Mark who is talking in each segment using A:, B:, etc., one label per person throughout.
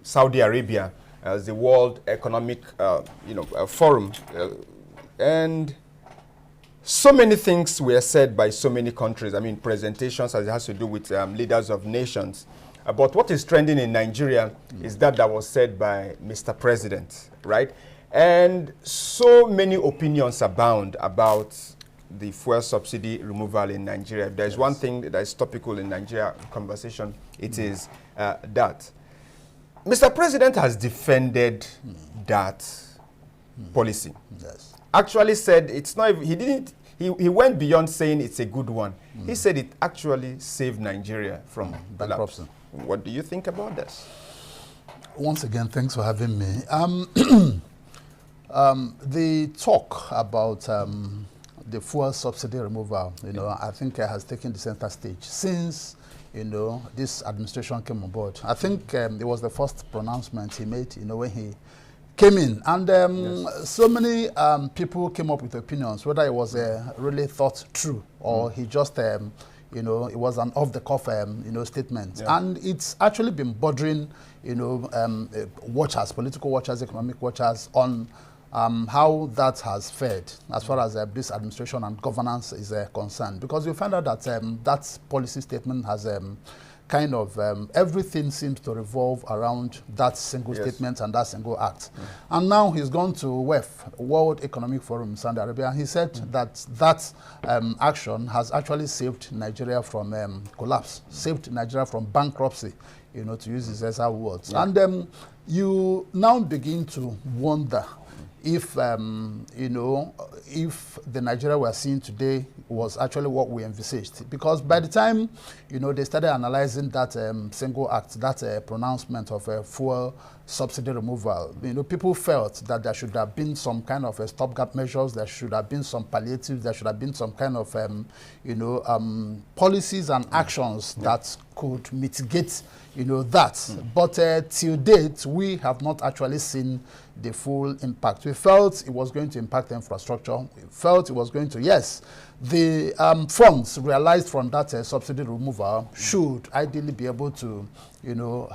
A: Saudi Arabia as the World Economic Forum. And so many things were said by so many countries. I mean, presentations as it has to do with leaders of nations. But what is trending in Nigeria is that was said by Mr. President, right? And so many opinions abound about the fuel subsidy removal in Nigeria. If there's one thing that is topical in Nigeria conversation, it is that. Mr. President has defended that policy.
B: Yes.
A: Actually said it's not, he went beyond saying it's a good one. He said it actually saved Nigeria from
B: bankruptcy.
A: What do you think about this?
B: Once again, thanks for having me. The talk about the fuel subsidy removal, I think has taken the center stage since, this administration came on board. I think it was the first pronouncement he made, when he came in. And so many people came up with opinions, whether it was really thought through or he just, it was an off-the-cuff, statement. Yeah. And it's actually been bothering, watchers, political watchers, economic watchers on how that has fared as far as this administration and governance is concerned. Because you find out that that policy statement has kind of everything seems to revolve around that single statement and that single act. And now he's gone to WEF, World Economic Forum, Saudi Arabia, and he said that action has actually saved Nigeria from collapse, saved Nigeria from bankruptcy, to use his exact words. Yeah. And you now begin to wonder if, if the Nigeria we're seeing today was actually what we envisaged. Because by the time, they started analyzing that single act, that pronouncement of fuel subsidy removal, people felt that there should have been some kind of stopgap measures, there should have been some palliatives, there should have been some kind of, policies and actions that could mitigate, that. But till date, we have not actually seen the full impact. We felt it was going to impact the infrastructure. We felt it was going to, yes, the funds realized from that subsidy removal should ideally be able to,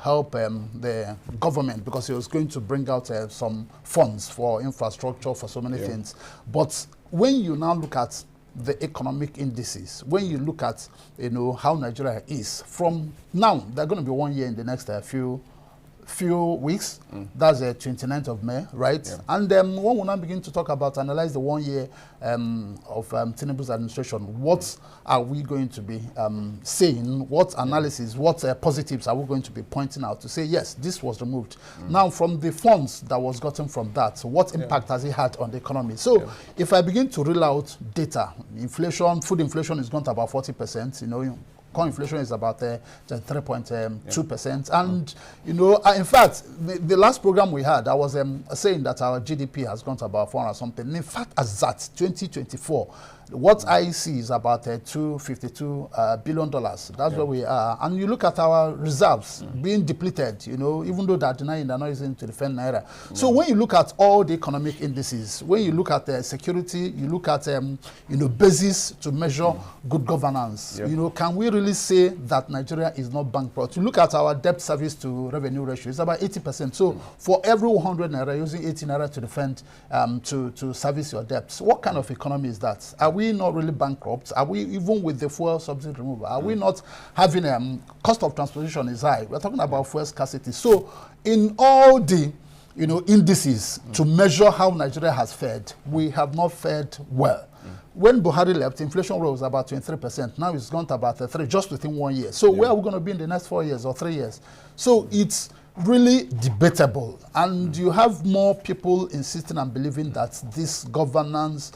B: help the government, because it was going to bring out some funds for infrastructure, for so many things. But when you now look at the economic indices, when you look at, how Nigeria is, from now, they're going to be 1 year in the next few weeks. That's the 29th of May, right? Yeah. And then when we now begin to talk about, analyze the 1 year of Tinubu's administration, what are we going to be saying? What analysis, what positives are we going to be pointing out to say, yes, this was removed? Now, from the funds that was gotten from that, what impact has it had on the economy? So if I begin to reel out data, inflation, food inflation is gone to about 40%, core inflation is about 3.2%. And, in fact, the last program we had, I was saying that our GDP has gone to about 400 something. In fact, as at 2024, what I see is about $252 billion. That's where we are. And you look at our reserves being depleted, even though they're denying, they're not using to defend Naira. So when you look at all the economic indices, when you look at security, you look at, basis to measure good governance, can we really say that Nigeria is not bankrupt? You look at our debt service to revenue ratio, it's about 80%. So for every 100 Naira, using 80 Naira to defend, to service your debts, what kind of economy is that? Are we not really bankrupt? Are we, even with the fuel subsidy removal, are we not having cost of transportation is high? We're talking about fuel scarcity. So in all the indices to measure how Nigeria has fared, we have not fared well. When Buhari left, inflation rose about 23%. Now it's gone to about 3% just within 1 year. So where are we going to be in the next 4 years or 3 years? So it's really debatable, and you have more people insisting and believing that this government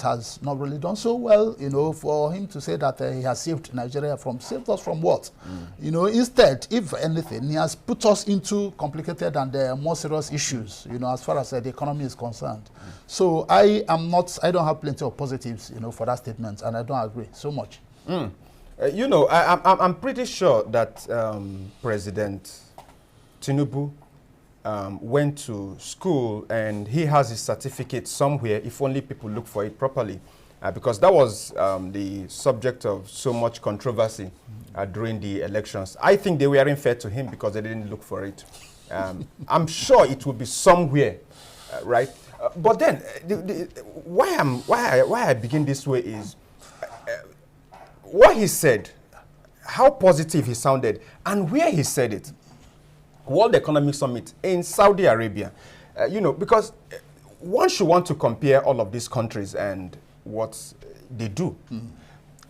B: has not really done so well. For him to say that he has saved Nigeria saved us from what? Instead, if anything, he has put us into complicated and more serious issues. As far as the economy is concerned. So I don't have plenty of positives, for that statement, and I don't agree so much.
A: I'm pretty sure that President Tinubu went to school and he has his certificate somewhere, if only people look for it properly. because that was the subject of so much controversy during the elections. I think they weren't fair to him because they didn't look for it. I'm sure it will be somewhere, right? But then, why I begin this way is what he said, how positive he sounded, and where he said it. World Economic Summit in Saudi Arabia. Because one should want to compare all of these countries and what they do.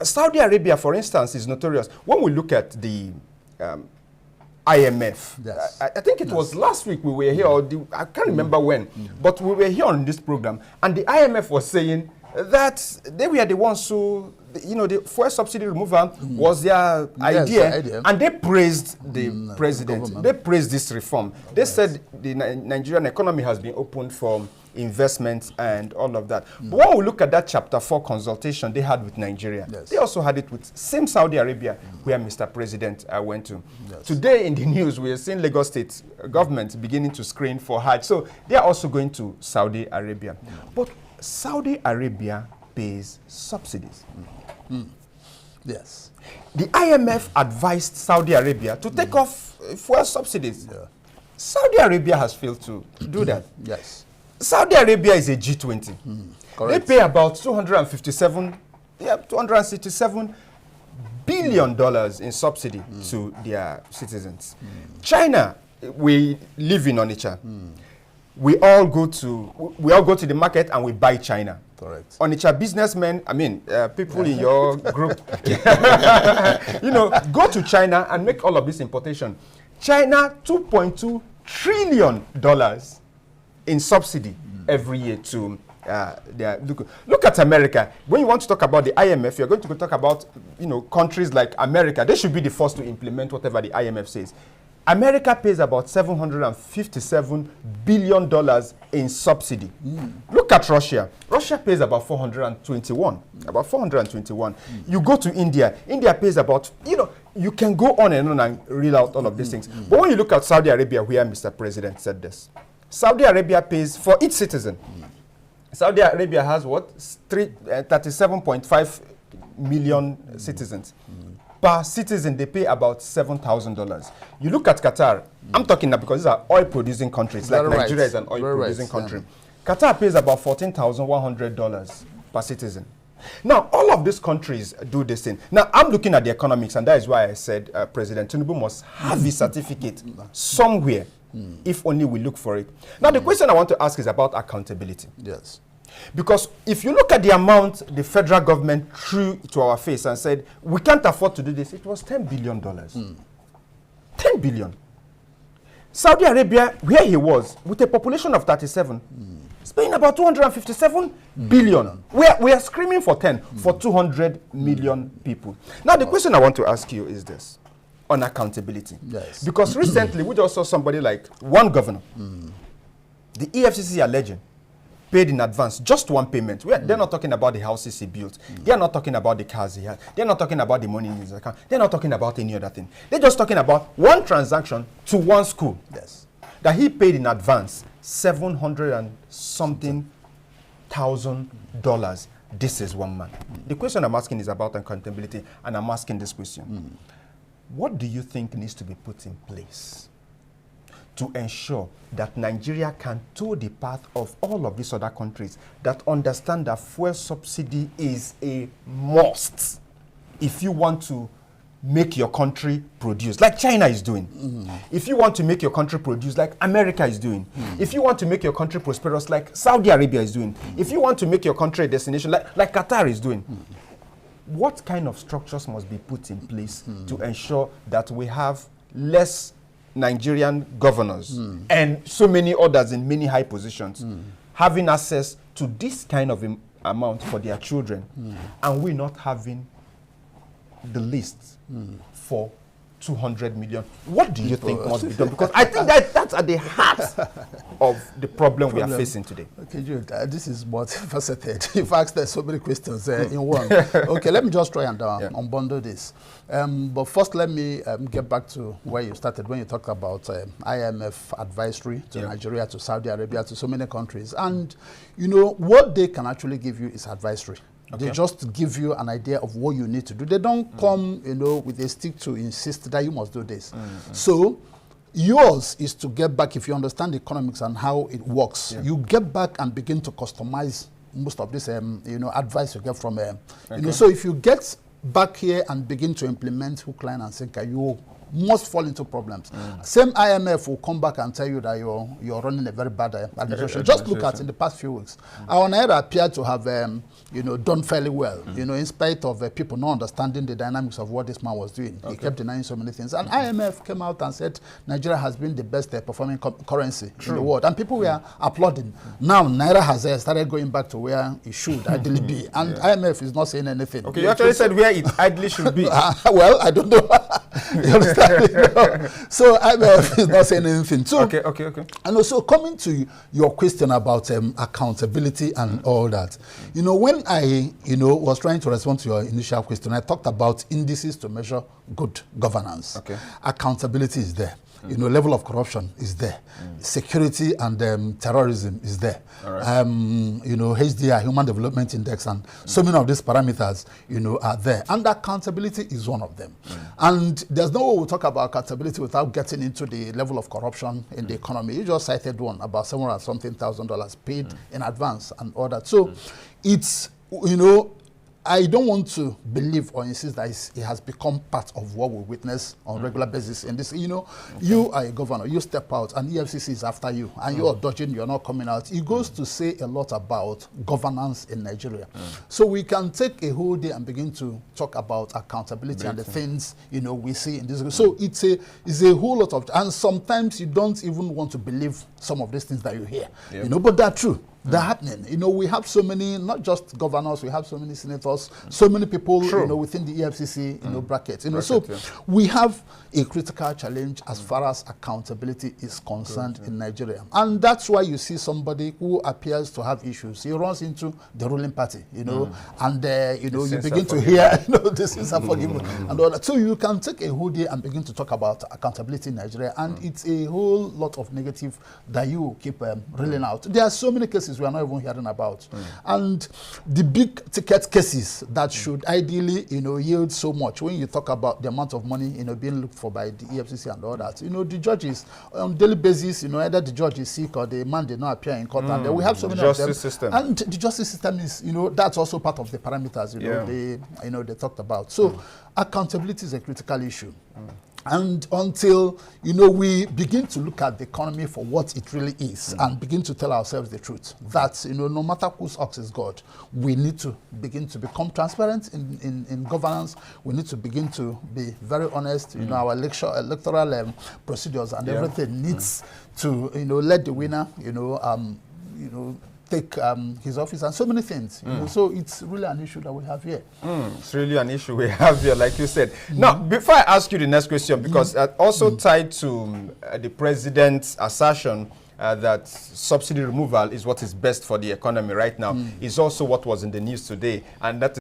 A: Saudi Arabia, for instance, is notorious. When we look at the IMF,
B: yes.
A: I think it was last week we were here, or I can't remember when, but we were here on this program, and the IMF was saying that they were the ones who, the fuel subsidy removal was their idea, and they praised the president. They praised this reform. They said the Nigerian economy has been opened for investments and all of that. But when we look at that Chapter 4 consultation they had with Nigeria, they also had it with same Saudi Arabia, where Mr. President went to. Today in the news, we are seeing Lagos State government beginning to screen for Hajj. So they are also going to Saudi Arabia. But Saudi Arabia pays subsidies.
B: Yes.
A: The IMF advised Saudi Arabia to take off fuel subsidies. Saudi Arabia has failed to do that.
B: Yes.
A: Saudi Arabia is a G20. They pay about $267 billion in subsidy to their citizens. China, we live in Onitsha. We all go to the market and we buy China.
B: Correct.
A: Onitsha businessmen, people in your group, go to China and make all of this importation. China, $2.2 trillion in subsidy every year to their look at America. When you want to talk about the IMF, you're going to talk about countries like America. They should be the first to implement whatever the IMF says. America pays about $757 billion in subsidy. Look at Russia. Russia pays about 421. You go to India. India pays about, you can go on and read out all of these things. But when you look at Saudi Arabia, where Mr. President said this, Saudi Arabia pays for each citizen. Saudi Arabia has what? 37.5 million citizens. Per citizen, they pay about $7,000. You look at Qatar, I'm talking now because these are oil-producing countries, like Nigeria is an oil-producing country. Qatar pays about $14,100 per citizen. Now, all of these countries do this thing. Now, I'm looking at the economics, and that is why I said President Tinubu must have his certificate somewhere, if only we look for it. Now, the question I want to ask is about accountability.
B: Yes.
A: Because if you look at the amount the federal government threw to our face and said, we can't afford to do this, it was $10 billion. 10 billion. Saudi Arabia, where he was, with a population of 37, is paying about 257 billion. We are screaming for 10, for 200 million people. Now, the question I want to ask you is this, on accountability.
B: Yes.
A: Because recently, we just saw somebody like one governor, the EFCC alleging, paid in advance, just one payment. They're not talking about the houses he built. They're not talking about the cars he had. They're not talking about the money in his account. They're not talking about any other thing. They're just talking about one transaction to one school.
B: Yes.
A: That he paid in advance, $700 and something thousand. This is one man. The question I'm asking is about accountability, and I'm asking this question. What do you think needs to be put in place to ensure that Nigeria can toe the path of all of these other countries that understand that fuel subsidy is a must if you want to make your country produce, like China is doing. If you want to make your country produce, like America is doing. If you want to make your country prosperous, like Saudi Arabia is doing. If you want to make your country a destination, like Qatar is doing. What kind of structures must be put in place to ensure that we have less Nigerian governors and so many others in many high positions having access to this kind of amount for their children, and we're not having the list for 200 million? What do you think must be done? Because I think that's at the heart of the problem we are facing today.
B: Okay, Jude, this is multifaceted. You've asked so many questions in one. Okay, let me just try and unbundle this. But first, let me get back to where you started when you talked about IMF advisory to Nigeria, to Saudi Arabia, to so many countries. And, what they can actually give you is advisory. They just give you an idea of what you need to do. They don't come, with a stick to insist that you must do this. So yours is to get back, if you understand the economics and how it works, you get back and begin to customize most of this, advice you get from, so if you get back here and begin to implement hook, line, and sinker, you must fall into problems. Same IMF will come back and tell you that you're running a very bad administration. Just look at in the past few weeks, our Naira appeared to have done fairly well. In spite of people not understanding the dynamics of what this man was doing. He kept denying so many things. And IMF came out and said Nigeria has been the best performing currency in the world, and people were applauding. Now Naira has started going back to where it should ideally be, and IMF is not saying anything.
A: Okay, you actually said where it ideally should be.
B: Well, I don't know. You understand? So IMF is not saying anything. So,
A: okay.
B: And also coming to your question about accountability and all that, when I was trying to respond to your initial question, I talked about indices to measure good governance. Accountability is there. Level of corruption is there. Security and terrorism is there. HDI, Human Development Index, and so many of these parameters, are there. And accountability is one of them. And there's no way we'll talk about accountability without getting into the level of corruption in the economy. You just cited one about $700-something thousand paid in advance and all that. So it's, I don't want to believe or insist that it has become part of what we witness on a regular basis. In this, you are a governor, you step out, and EFCC is after you, and you are dodging, you're not coming out. It goes to say a lot about governance in Nigeria. So we can take a whole day and begin to talk about accountability and the things we see in this. So it's a whole lot of, and sometimes you don't even want to believe some of these things that you hear, but they're true. They're happening. We have so many, not just governors, we have so many senators, so many people, within the EFCC, brackets. So we have a critical challenge as far as accountability is concerned in Nigeria. And that's why you see somebody who appears to have issues. He runs into the ruling party, and, you begin to hear, this is unforgivable and all that. So you can take a whole day and begin to talk about accountability in Nigeria, and it's a whole lot of negative that you keep reeling out. There are so many cases we are not even hearing about. And the big ticket cases that should ideally, yield so much, when you talk about the amount of money, being looked for by the EFCC and all that, the judges, on daily basis, either the judge is sick or the man did not appear in court, and then we have so many of them.
A: System.
B: And the justice system is, that's also part of the parameters, they talked about. So accountability is a critical issue. And until, we begin to look at the economy for what it really is and begin to tell ourselves the truth, that, no matter whose ox is God, we need to begin to become transparent in governance. We need to begin to be very honest. Our electoral procedures and everything needs to, let the winner, take his office and so many things. So it's really an issue that we have here.
A: It's really an issue we have here, like you said. Now, before I ask you the next question, because also tied to the president's assertion that subsidy removal is what is best for the economy right now, is also what was in the news today, and that